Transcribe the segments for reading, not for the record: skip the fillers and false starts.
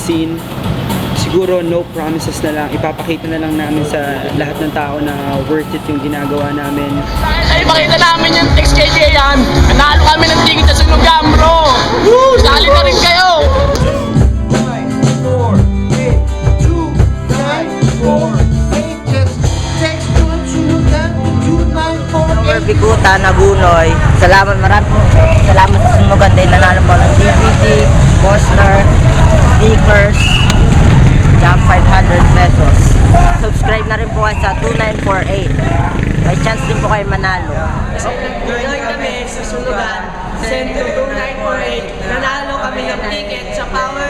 scene. Siguro no promises na lang, ipapakita na lang namin sa lahat ng tao na worth it yung ginagawa namin. Ay, pakita namin yung text kay yan. Nanalo kami ng ticket sa Sunugan, bro. Woo! Sali na rin kayo. Bikuta, Nagunoy. Salamat, marami po. Salamat sa Sunugan din. Nanalo po ng DVD, poster, stickers, jump 500 pesos. Subscribe na rin po kayo sa 2948. May chance din po kayo manalo. Join kami sa Sunugan, send to 2948. Nanalo kami ng ticket sa Power.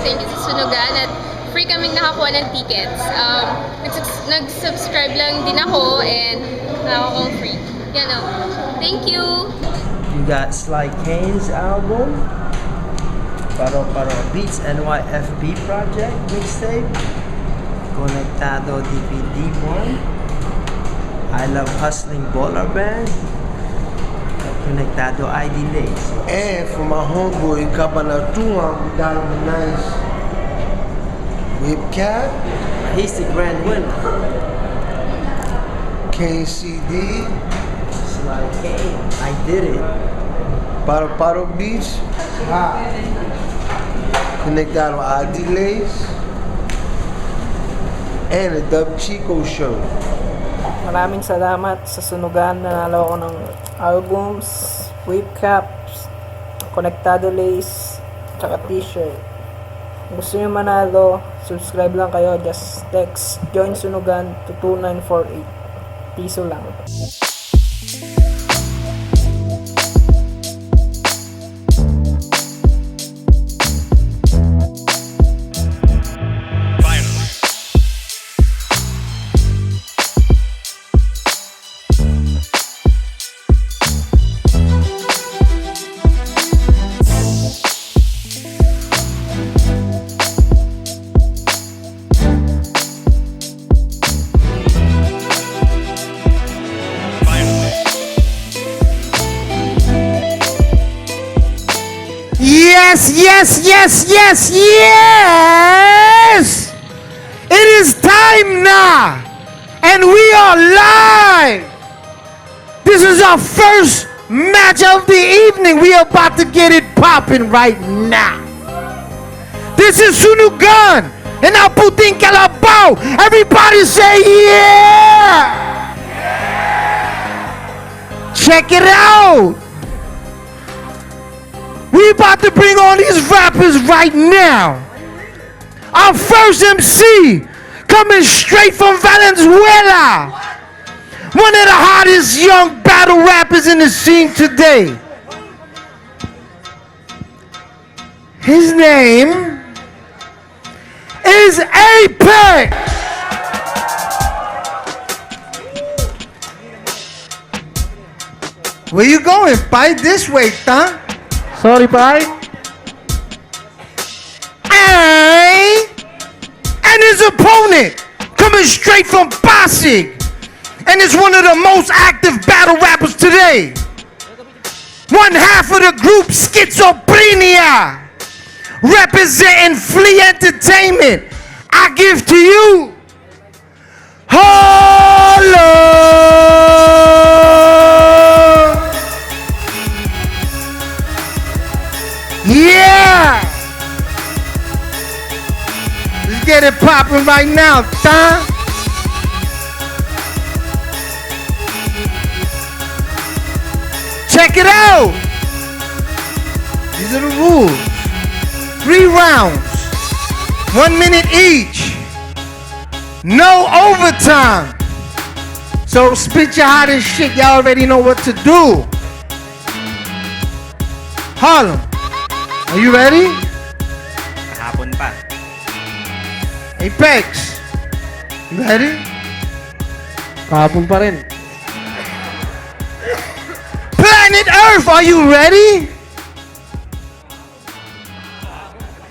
Thank you sa Sunugan at free kaming nakakuha ng tickets. Nag-subscribe lang din ako and nakakuha free. Yan o. Thank you! You got Sly Kane's album, Paro Paro Beats NYFB Project mixtape, Conectado DVD 1, I Love Hustling Baller Band, Conectado ID Lace. And for my homeboy Cabanatuan, we got him a nice whip cap. He's the grand winner. Kane CD, Sly Kane, I did it. Paro Paro Beach, Conectado ID Lace, and a Dub Chico show. Maraming salamat sa Sunugan. Nanalo ako ng albums, whip caps, Conectado lace, tsaka t-shirt. Kung gusto nyo manalo, subscribe lang kayo. Just text join Sunugan to 2948. Piso lang. Yes, yes, yes, yes, yes! It is time now, and we are live. This is our first match of the evening. We are about to get it popping right now. This is Sunugan and Aputing Calabao. Everybody say yeah! Check it out. We about to bring on these rappers right now. Our first MC coming straight from Valenzuela. One of the hottest young battle rappers in the scene today. His name is Apex. Where you going? By this way, huh? Sorry, bye. And his opponent coming straight from Pasig, and is one of the most active battle rappers today. One half of the group Schizophrenia, representing Flea Entertainment. I give to you yeah! Let's get it popping right now, son. Check it out. These are the rules. 3 rounds. 1 minute each. No overtime. So spit your hottest shit. Y'all already know what to do. Harlem. Are you ready? Kahapon pa. Apex. You ready? Kahapon pa rin. Planet Earth, are you ready?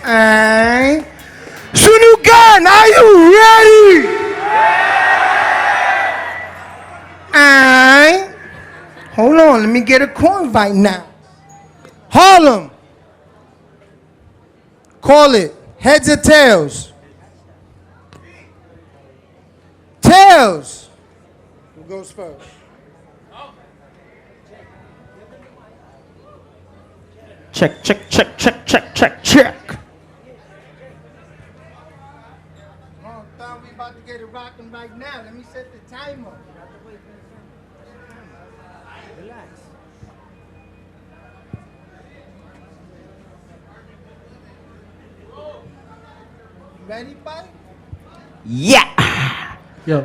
And Sunugan, are you ready? And hold on, let me get a coin right now. Harlem. Call it. Heads or tails? Tails. Who goes first? Check, check, check, check, check, check, check. We about to get it rocking right now. Let me set the timer. Relax. Ready, bud? Yeah! Yo.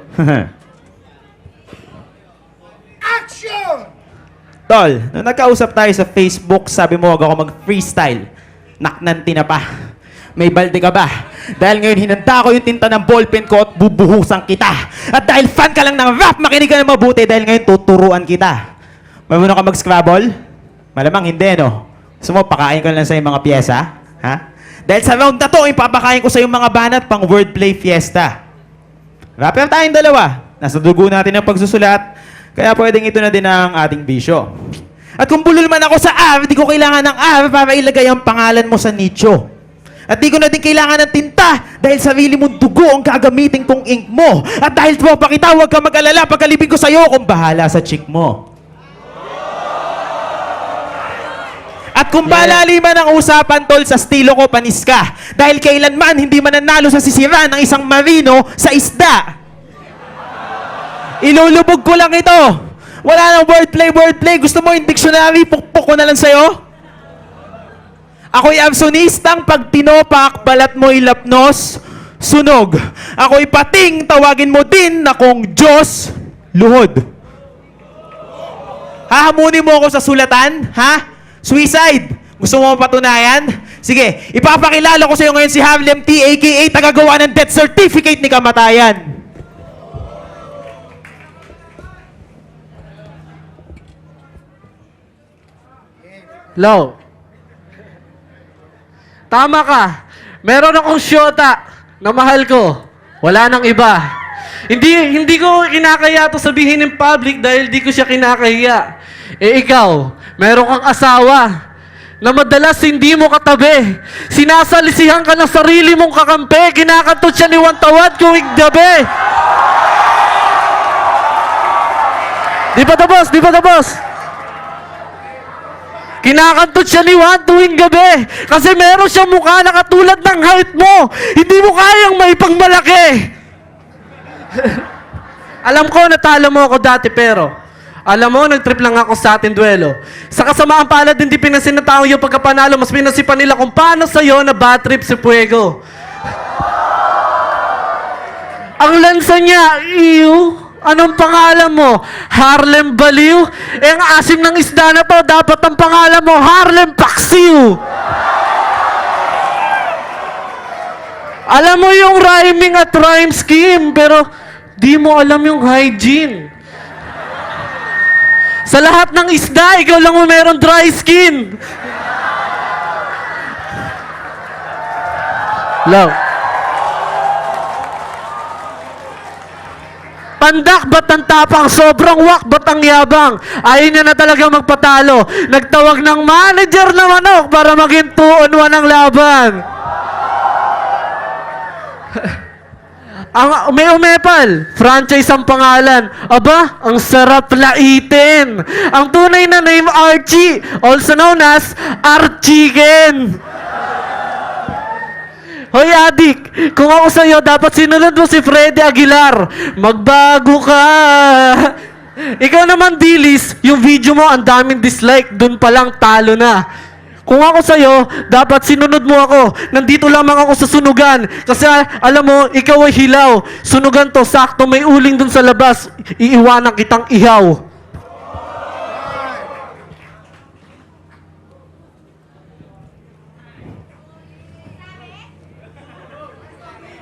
Action! Tol, nung nagkausap tayo sa Facebook, sabi mo wag ako mag-freestyle. Naknanti na pa. May balde ka ba? Dahil ngayon hinanda ko yung tinta ng ballpen ko at bubuhusan kita. At dahil fan ka lang ng rap, makinig ka na mabuti dahil ngayon tuturuan kita. Marunong ka mag-scrabble? Malamang hindi, no? Gusto mo, pakain ko lang sa mga pyesa? Ha? Dahil sa round na to, ipapakain ko sa yung mga banat pang wordplay fiesta. Rapper tayong dalawa. Nasa dugo natin ang pagsusulat. Kaya pwedeng ito na din ang ating bisyo. At kung bulol man ako sa R, di ko kailangan ng R para ilagay ang pangalan mo sa nicho. At di ko na din kailangan ng tinta dahil sarili mong dugo ang gagamitin kong ink mo. At dahil tropa kita, huwag ka mag-alala pagkalibing ko sa'yo kung bahala sa chick mo. At kung balaliman ang usapan, tol, sa estilo ko, panis ka. Dahil kailanman hindi mananalo sa sisira ng isang marino sa isda. Ilulubog ko lang ito. Wala nang wordplay. Gusto mo yung dictionary, pukpok ko na lang sa'yo? Ako'y absonistang pag tinopak, balat mo'y lapnos, sunog. Ako'y pating, tawagin mo din na kung Diyos, luhod. Hahamunin mo ako sa sulatan? Ha? Suicide? Gusto mo mapatunayan? Sige, ipapakilala ko sa iyo ngayon si Harlem T, a.k.a. tagagawa ng death certificate ni kamatayan. Low. Tama ka. Meron akong syota na mahal ko. Wala nang iba. Hindi ko kinakaya to sabihin in public dahil di ko siya kinakahiya. Eh ikaw, meron kang asawa na madalas hindi mo katabi. Sinasalisihan ka ng sarili mong kakampi. Kinakantot siya ni Wantawad tuwing gabi. Di ba tapos? Kinakantot siya ni Juan tuwing gabi kasi meron siyang mukha na katulad ng height mo. Hindi mo kayang maipangmalaki. Alam ko, natalo mo ako dati pero alam mo, nag-trip lang ako sa ating duelo. Sa kasamaan palad, hindi pinansin na tao yung pagkapanalo. Mas pinansipan nila kung paano sa'yo na bad trip si Fuego. Ang lansa niya, ew. Anong pangalan mo? Harlem Baliw? Eh, ang asim ng isda na to, dapat ang pangalan mo, Harlem Paksiw. Alam mo yung rhyming at rhyme scheme, pero di mo alam yung hygiene. Sa lahat ng isda, ikaw lang mo meron dry skin. Love. Pandak, ba't ang tapang? Sobrang wak, ba't ang yabang? Ayaw niya na talaga magpatalo. Nagtawag ng manager na manok para maging 2-on-1 ang laban. May umepal. Franchise ang pangalan. Aba, ang sarap laitin. Ang tunay na name, Archie. Also known as Archicken. Hoy adik, kung ako sa'yo, dapat sinunod mo si Freddy Aguilar. Magbago ka. Ikaw naman, Dilis, yung video mo, ang daming dislike. Dun pa lang, talo na. Kung ako sa'yo, dapat sinunod mo ako. Nandito lamang ako sa sunugan. Kasi alam mo, ikaw ay hilaw. Sunugan to, sakto may uling dun sa labas. Iiwanan kitang ihaw.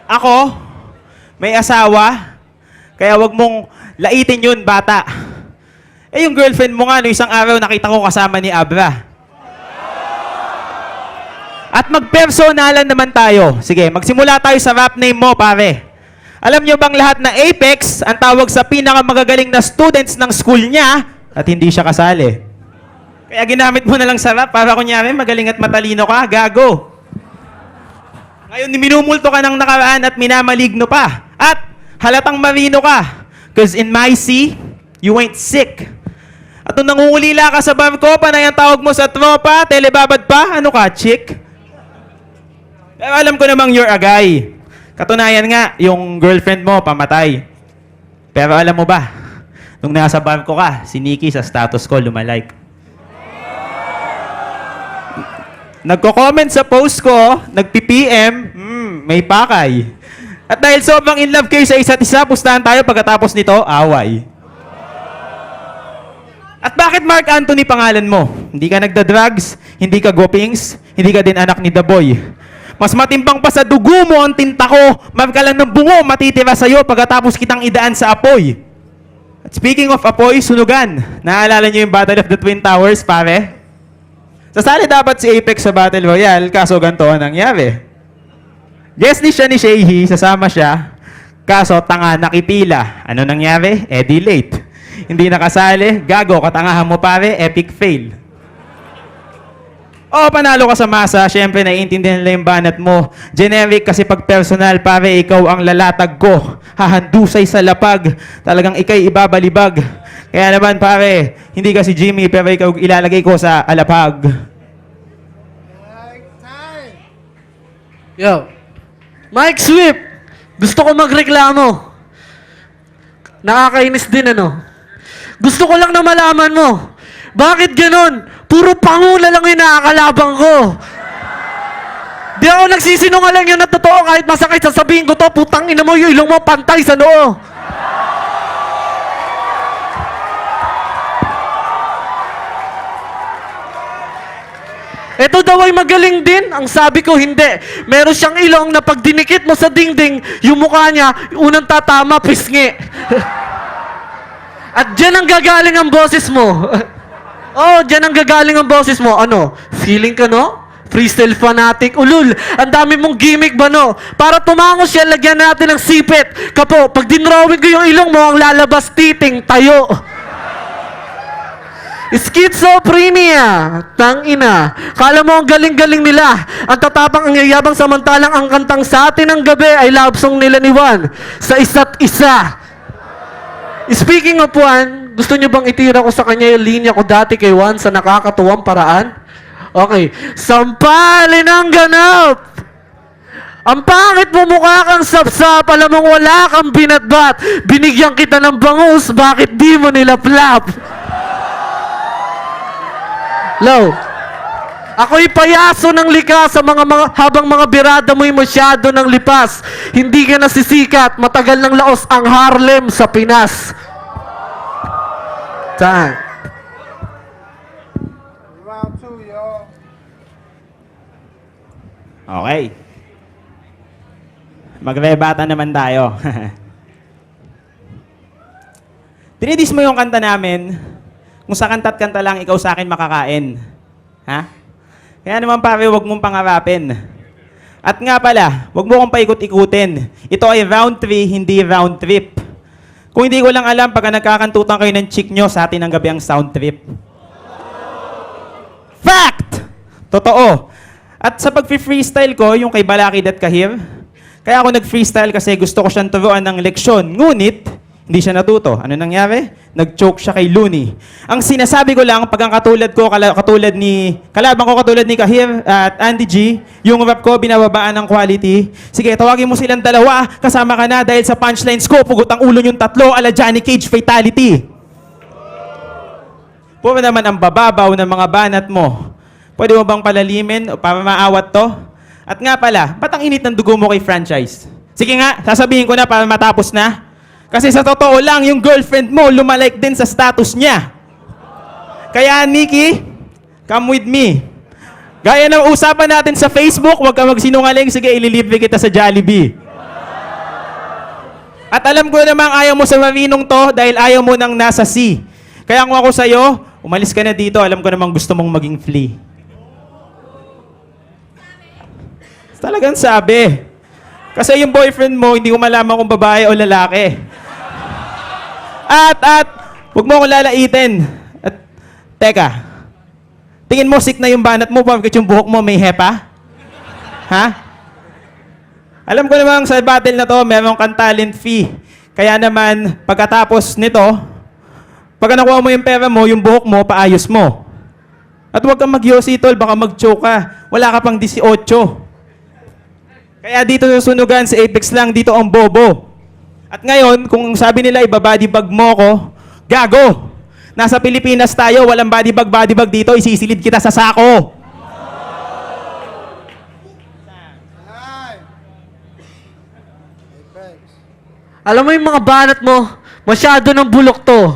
Ako, may asawa, kaya wag mong laitin yun, bata. Eh, yung girlfriend mo nga, no, isang araw nakita ko kasama ni Abra. At magpersonalan naman tayo. Sige, magsimula tayo sa rap name mo, pare. Alam nyo bang lahat na Apex ang tawag sa pinakamagagaling na students ng school niya at hindi siya kasali? Kaya ginamit mo na lang sa rap para kunyari magaling at matalino ka, gago. Ngayon, minumulto ka ng nakaraan at minamaligno pa. At halatang marino ka. Because in my sea, you ain't sick. At nung nangungulila ka sa barko, panay ang tawag mo sa tropa, telebabad pa, ano ka, chick? Pero alam ko namang you're a guy. Katunayan nga, yung girlfriend mo, pamatay. Pero alam mo ba, nung nasa barko ka, si Nikki sa status ko, lumalike. Nagko-comment sa post ko, nagpi-PM, may pakay. At dahil sobrang in love kayo sa isa't isa, pustahan tayo pagkatapos nito, away. At bakit Mark Anthony pangalan mo? Hindi ka nagda-drugs, hindi ka gopings, hindi ka din anak ni The Boy. Mas matimbang pa sa dugo mo ang tinta ko, marka lang ng bungo matitira sa'yo pagkatapos kitang idaan sa apoy. At speaking of apoy, sunugan. Naalala niyo yung Battle of the Twin Towers, pare? Sasali dapat si Apex sa Battle Royale, kaso ganito ang nangyari. Guest list siya ni Shehi, sasama siya, kaso tanga nakipila. Ano nangyari? Eddie late. Hindi nakasali, gago, katangahan mo pare, epic fail. Oh, panalo ka sa masa, syempre naiintindihan nila yung banat mo. Generic kasi pag personal, pare, ikaw ang lalatag ko. Hahandusay sa lapag, talagang ikay ibabalibag. Kaya naman pare, hindi ka si Jimmy, pero ikaw ilalagay ko sa alapag. Yo, Mike Swift, gusto ko magreklamo. Nakakainis din ano. Gusto ko lang na malaman mo, bakit ganon? Puro panguna lang yung nakakalabang ko. Di ako nagsisinungaling yun na totoo kahit masakit sasabihin ko to, putang ina mo yung ilong mo pantay sa noo. Ito daw ay magaling din. Ang sabi ko, hindi. Meron siyang ilong na pag dinikit mo sa dingding, yung mukha niya, unang tatama, pisngi. At dyan ang gagaling ang boses mo. Oh, dyan ang gagaling ang boses mo. Ano? Feeling ka, no? Freestyle fanatic. Ulul, ang dami mong gimmick ba, no? Para tumangos siya, lagyan natin ng sipit. Kapo, pag dinrawing ko yung ilong mo, ang lalabas titing, tayo. Schizophrenia. Tangina. Kala mo ang galing-galing nila. Ang tatapang, ang yayabang, samantalang ang kantang sa atin ng gabi ay love song nila ni Juan. Sa isa't isa. Speaking of Juan, gusto niyo bang itira ko sa kanya yung linya ko dati kay Juan sa nakakatuwang paraan? Okay. Sampalin ang ganap! Ang pangit mo, mukha kang sapsap, alam mong wala kang binatbat. Binigyan kita ng bangus, bakit di mo nilaplap? Low, ako'y payaso ng likas sa habang mga birada mo'y masyado ng lipas. Hindi ka nasisikat, matagal ng laos ang Harlem sa Pinas. Saan? Okay. Magrebata naman tayo. Dinidis mo yung kanta namin, kung sa kanta't kanta lang, ikaw sa akin makakain. Ha? Kaya naman pare, huwag mong pangarapin. At nga pala, huwag mo kong paikot-ikutin. Ito ay round 3, hindi round trip. Kung hindi ko lang alam, pagka nagkakantutan kayo ng chick nyo, sa atin ang gabi ang sound trip. Fact! Totoo. At sa pag-freestyle ko, yung kay Balakid at Kahir, kaya ako nag-freestyle kasi gusto ko siyang turuan ng leksyon. Ngunit, hindi siya natuto. Ano nangyari? Nag-choke siya kay Looney. Ang sinasabi ko lang, pag ang katulad ni Kahir at Andy G, yung rap ko, binababaan ng quality. Sige, tawagin mo silang dalawa, kasama ka na dahil sa punchlines ko, pugot ang ulo yung tatlo, ala Johnny Cage fatality. Puro naman ang bababaw ng mga banat mo. Pwede mo bang palalimin para maawat to? At nga pala, ba't ang init ng dugo mo kay franchise? Sige nga, sasabihin ko na para matapos na. Kasi sa totoo lang, yung girlfriend mo lumalike din sa status niya. Kaya, Nikki, come with me. Gaya ng usapan natin sa Facebook, huwag ka magsinungaling, sige, ililibre kita sa Jollibee. At alam ko namang ayaw mo sa marinong to dahil ayaw mo nang nasa sea. Kaya kung ako sa'yo, umalis ka na dito, alam ko namang gusto mong maging flea. Talagang sabi. Kasi yung boyfriend mo, hindi ko malaman kung babae o lalaki. At, huwag mo akong lalaitin. At, teka, tingin mo sick na yung banat mo, bakit yung buhok mo may hepa? Ha? Alam ko namang sa battle na to, meron kang talent fee. Kaya naman, pagkatapos nito, pagka nakuha mo yung pera mo, yung buhok mo, paayos mo. At huwag kang mag-yosi, tol, baka mag-choke ka. Wala ka pang 18. Kaya dito sa sunugan, sa Apex lang, dito ang bobo. At ngayon, kung sabi nila ibabody bag mo ko, gago! Nasa Pilipinas tayo, walang body bag dito, isisilid kita sa sako. Alam mo yung mga banat mo, masyado ng bulok to.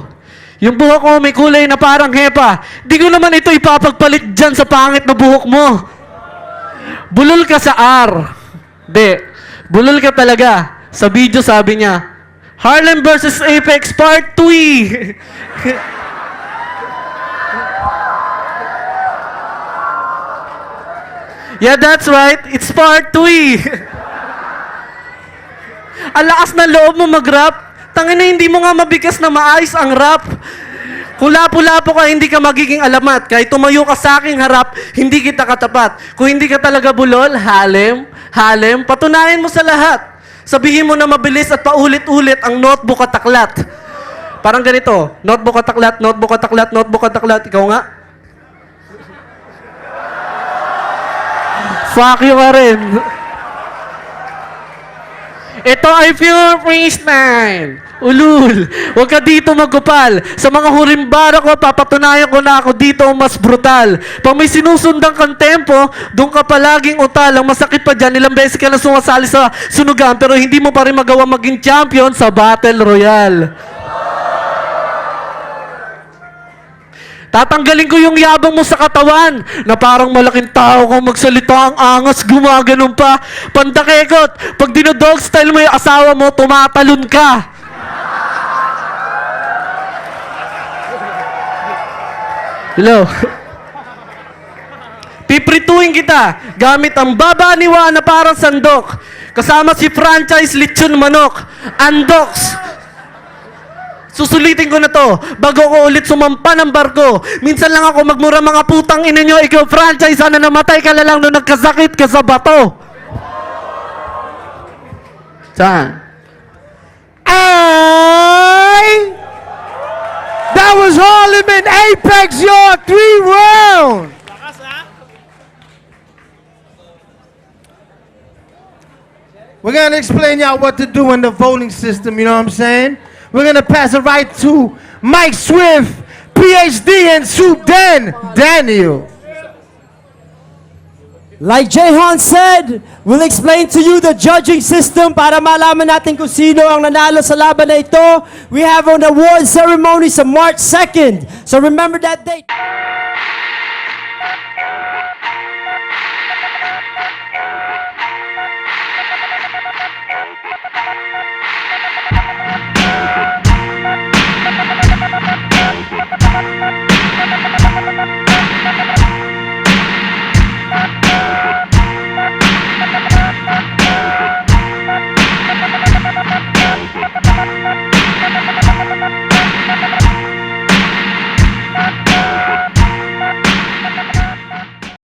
Yung buhok ko may kulay na parang hepa. Di ko naman ito ipapagpalit dyan sa pangit na buhok mo. Bulol ka sa R. Di, bulol ka talaga. Sa video sabi niya, Harlem versus Apex Part 2. Yeah, that's right. It's Part 2. Ang lakas na loob mo mag-rap. Tangina, hindi mo nga mabigas na maayos ang rap. Kung lapo-lapo ka, hindi ka magiging alamat. Kahit tumayo ka sa aking harap, hindi kita katapat. Kung hindi ka talaga bulol, halem, patunayan mo sa lahat. Sabihin mo na mabilis at paulit-ulit ang notebook at aklat. Parang ganito, notebook at aklat, notebook at aklat, notebook at aklat. Ikaw nga. Fuck you ka rin. Ito ay pure freestyle. Ulul, huwag ka dito magkupal. Sa mga hurimbara ko, papatunayan ko na ako dito ang mas brutal. Pag may sinusundang kang tempo, doon ka palaging utal. Ang masakit pa dyan, ilang beses ka na sumasali sa sunugan, pero hindi mo pa rin magawa maging champion sa Battle Royale. Tatanggalin ko yung yabang mo sa katawan na parang malaking tao kung magsalita ang angas, gumaganon pa. Pandakekot, pag dinodog style mo yung asawa mo, tumatalon ka. Hello? Piprituin kita gamit ang babaniwa na parang sandok. Kasama si franchise lechon manok. Andox. Susulitin ko na to bago ko ulit sumampa ng barko. Minsan lang ako magmura mga putang ina nyo. Ikaw franchise, sana namatay ka na lang nung nagkasakit ka sa bato. Saan? That was Harlem and Apex, your 3 rounds. We're gonna explain y'all what to do in the voting system, you know what I'm saying? We're gonna pass it right to Mike Swift, PhD, and Sudan Daniel. Like Jehan said, we'll explain to you the judging system para malaman natin kung sino ang nanalo sa laban na ito. We have an award ceremony sa March 2nd. So remember that date.